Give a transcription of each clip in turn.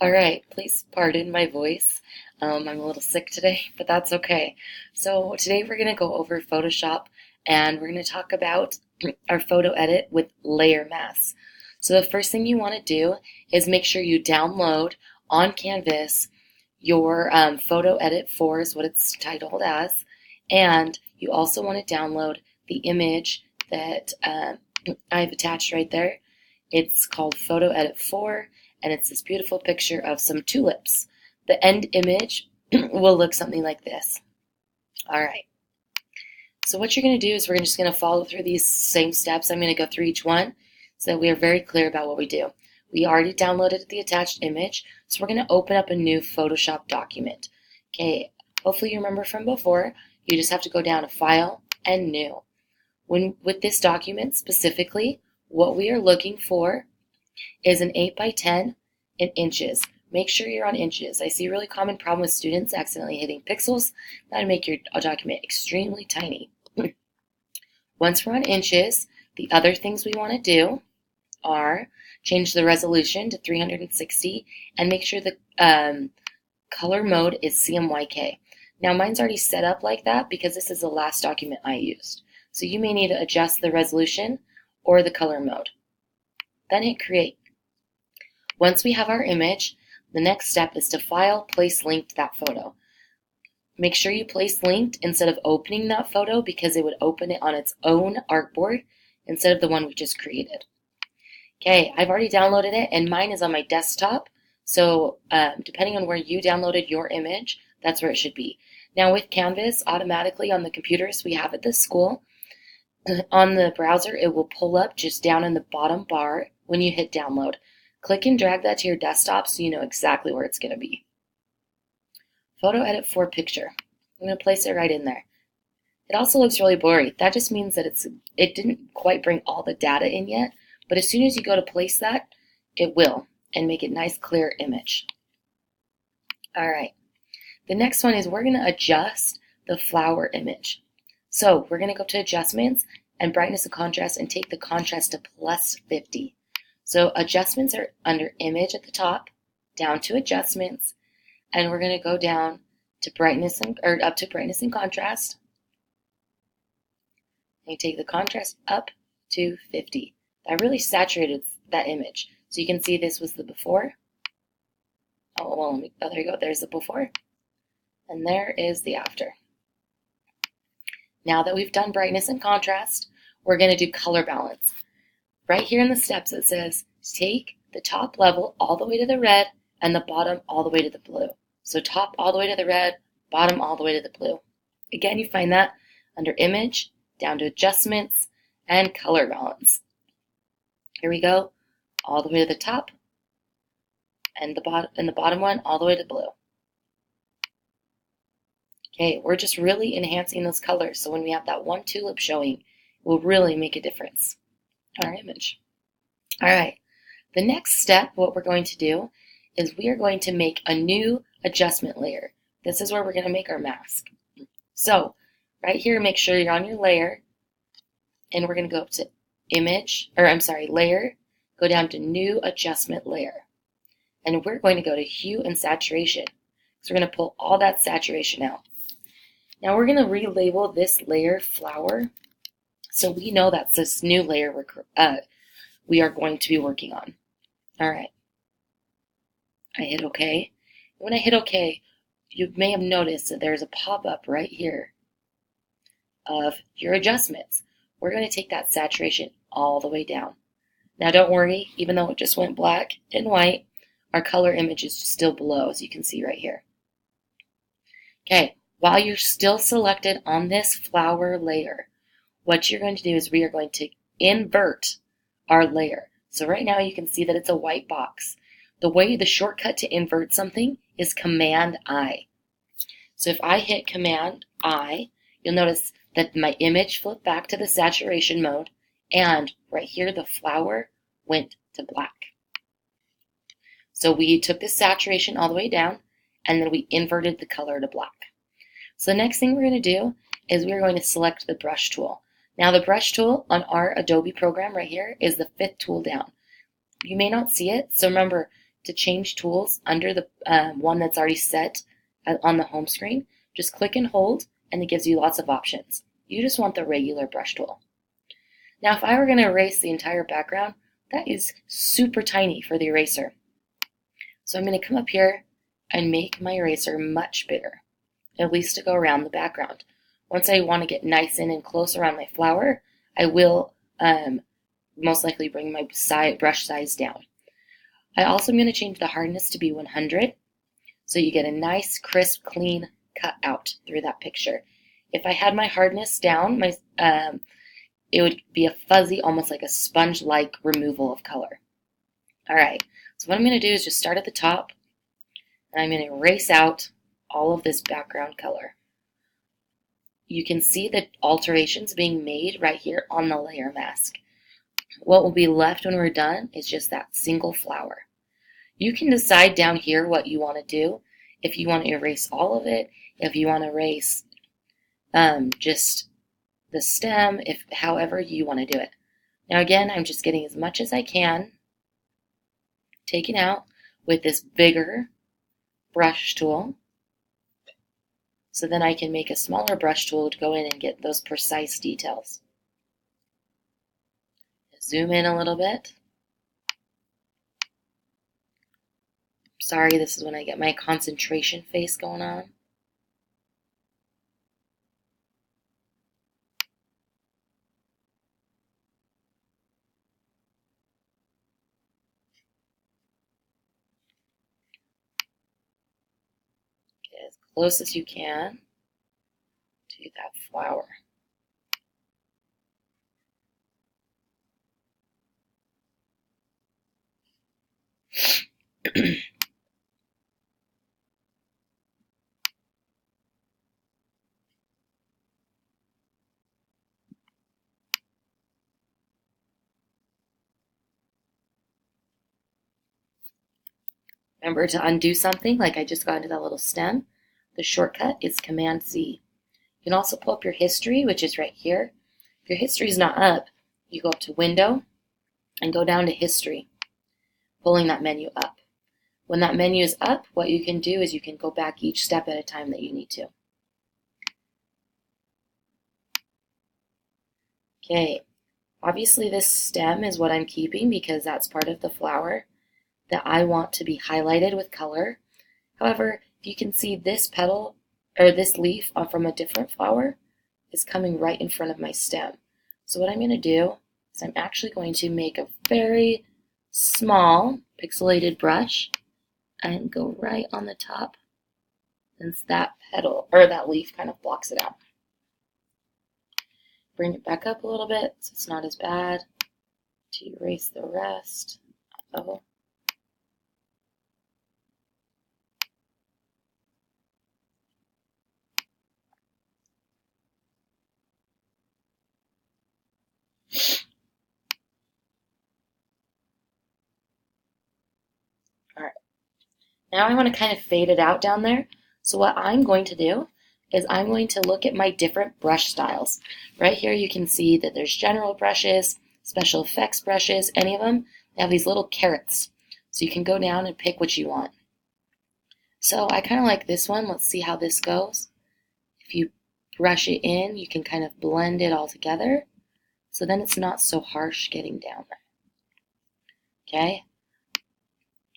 All right, please pardon my voice. I'm a little sick today, but that's okay. So today we're going to go over Photoshop and we're going to talk about our photo edit with layer masks. So the first thing you want to do is make sure you download on Canvas your Photo Edit 4 is what it's titled as, and you also want to download the image that I've attached right there. It's called Photo Edit 4, and it's this beautiful picture of some tulips. The end image will look something like this. All right. So what you're going to do is we're just going to follow through these same steps. I'm going to go through each one so that we are very clear about what we do. We already downloaded the attached image, so we're going to open up a new Photoshop document. Okay, hopefully you remember from before, you just have to go down to File and New. With this document specifically, what we are looking for is an 8 by 10 in inches. Make sure you're on inches. I see a really common problem with students accidentally hitting pixels. That'll make your document extremely tiny. Once we're on inches, the other things we want to do are change the resolution to 360 and make sure the color mode is CMYK. Now mine's already set up like that because this is the last document I used. So you may need to adjust the resolution or the color mode. Then hit create. Once we have our image, the next step is to file, place link to that photo. Make sure you place linked instead of opening that photo because it would open it on its own artboard instead of the one we just created. Okay, I've already downloaded it and mine is on my desktop. So depending on where you downloaded your image, that's where it should be. Now with Canvas, automatically on the computers we have at this school, on the browser it will pull up just down in the bottom bar when you hit download. Click and drag that to your desktop so you know exactly where it's going to be. Photo Edit 4 picture. I'm going to place it right in there. It also looks really blurry. That just means that it didn't quite bring all the data in yet, but as soon as you go to place that, it will, and make it a nice clear image. All right. The next one is we're going to adjust the flower image. So we're going to go to Adjustments and Brightness and Contrast and take the contrast to plus 50. So adjustments are under Image at the top, down to Adjustments, and we're going to go down to up to Brightness and Contrast. And you take the contrast up to 50. That really saturated that image. So you can see this was the before. Oh, well, there you go. There's the before. And there is the after. Now that we've done brightness and contrast, we're going to do color balance. Right here in the steps it says take the top level all the way to the red and the bottom all the way to the blue. So top all the way to the red, bottom all the way to the blue. Again, you find that under Image, down to Adjustments, and Color Balance. Here we go, all the way to the top, and the bottom one all the way to blue. Okay, we're just really enhancing those colors, so when we have that one tulip showing, it will really make a difference on our image. All right, the next step, what we're going to do is we are going to make a new adjustment layer. This is where we're going to make our mask. So right here, make sure you're on your layer, and we're going to go up to Layer, go down to New Adjustment Layer. And we're going to go to Hue and Saturation. So we're going to pull all that saturation out. Now we're going to relabel this layer Flower, so we know that's this new layer we are going to be working on. All right. I hit OK. When I hit OK, you may have noticed that there's a pop-up right here of your adjustments. We're going to take that saturation all the way down. Now don't worry, even though it just went black and white, our color image is still below, as you can see right here. Okay, while you're still selected on this flower layer, what you're going to do is we are going to invert our layer. So right now you can see that it's a white box. The shortcut to invert something is Command I. So if I hit Command I, you'll notice that my image flipped back to the saturation mode, and right here the flower went to black. So we took the saturation all the way down, and then we inverted the color to black. So the next thing we're going to do is we're going to select the brush tool. Now the brush tool on our Adobe program right here is the 5th tool down. You may not see it, so remember, to change tools under the one that's already set on the home screen, just click and hold, and it gives you lots of options. You just want the regular brush tool. Now, if I were going to erase the entire background, that is super tiny for the eraser. So I'm going to come up here and make my eraser much bigger, at least to go around the background. Once I want to get nice in and close around my flower, I will most likely bring my brush size down. I also am going to change the hardness to be 100, so you get a nice, crisp, clean cut out through that picture. If I had my hardness down, it would be a fuzzy, almost like a sponge-like removal of color. All right, so what I'm going to do is just start at the top, and I'm going to erase out all of this background color. You can see the alterations being made right here on the layer mask. What will be left when we're done is just that single flower. You can decide down here what you want to do. If you want to erase all of it, if you want to erase just the stem, however you want to do it. Now again, I'm just getting as much as I can taken out with this bigger brush tool. So then I can make a smaller brush tool to go in and get those precise details. Zoom in a little bit. Sorry, this is when I get my concentration face going on. Get as close as you can to that flower. Remember to undo something, like I just got into that little stem. The shortcut is Command-C. You can also pull up your history, which is right here. If your history is not up, you go up to Window and go down to History, pulling that menu up. When that menu is up, what you can do is you can go back each step at a time that you need to. Okay, obviously this stem is what I'm keeping because that's part of the flower that I want to be highlighted with color. However, if you can see this petal or this leaf from a different flower is coming right in front of my stem. So what I'm going to do is I'm actually going to make a very small pixelated brush and go right on the top, since that petal or that leaf kind of blocks it out. Bring it back up a little bit so it's not as bad. To erase the rest. Oh. All right. Now I want to kind of fade it out down there. So what I'm going to do is I'm going to look at my different brush styles. Right here you can see that there's general brushes, special effects brushes, any of them. They have these little carrots. So you can go down and pick what you want. So I kind of like this one. Let's see how this goes. If you brush it in, you can kind of blend it all together. So then it's not so harsh getting down there. Okay.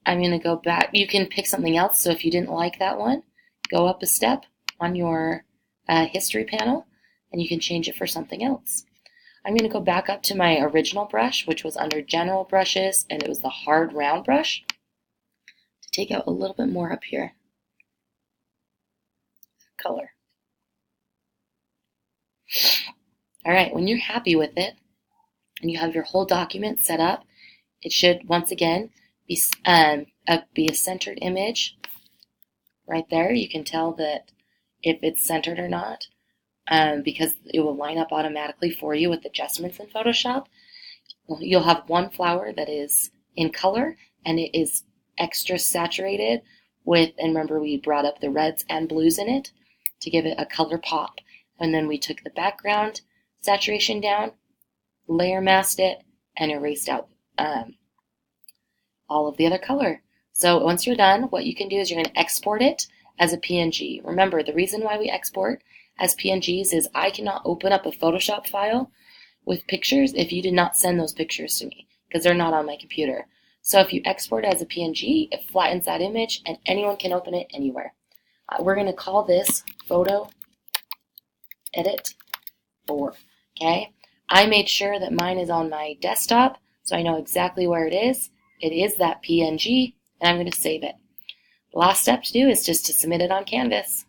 I'm going to go back. You can pick something else. So if you didn't like that one, go up a step on your history panel and you can change it for something else. I'm going to go back up to my original brush, which was under general brushes, and it was the hard round brush, to take out a little bit more up here. Color. All right, when you're happy with it and you have your whole document set up, it should once again be a centered image. Right there, you can tell that if it's centered or not, because it will line up automatically for you with adjustments in Photoshop. You'll have one flower that is in color and it is extra saturated with, and remember we brought up the reds and blues in it to give it a color pop. And then we took the background saturation down, layer masked it, and erased out all of the other color. So once you're done, what you can do is you're going to export it as a PNG. Remember, the reason why we export as PNGs is I cannot open up a Photoshop file with pictures if you did not send those pictures to me, because they're not on my computer. So if you export it as a PNG, it flattens that image and anyone can open it anywhere. We're going to call this Photo Edit 4. Okay? I made sure that mine is on my desktop, so I know exactly where it is. It is that PNG, and I'm going to save it. The last step to do is just to submit it on Canvas.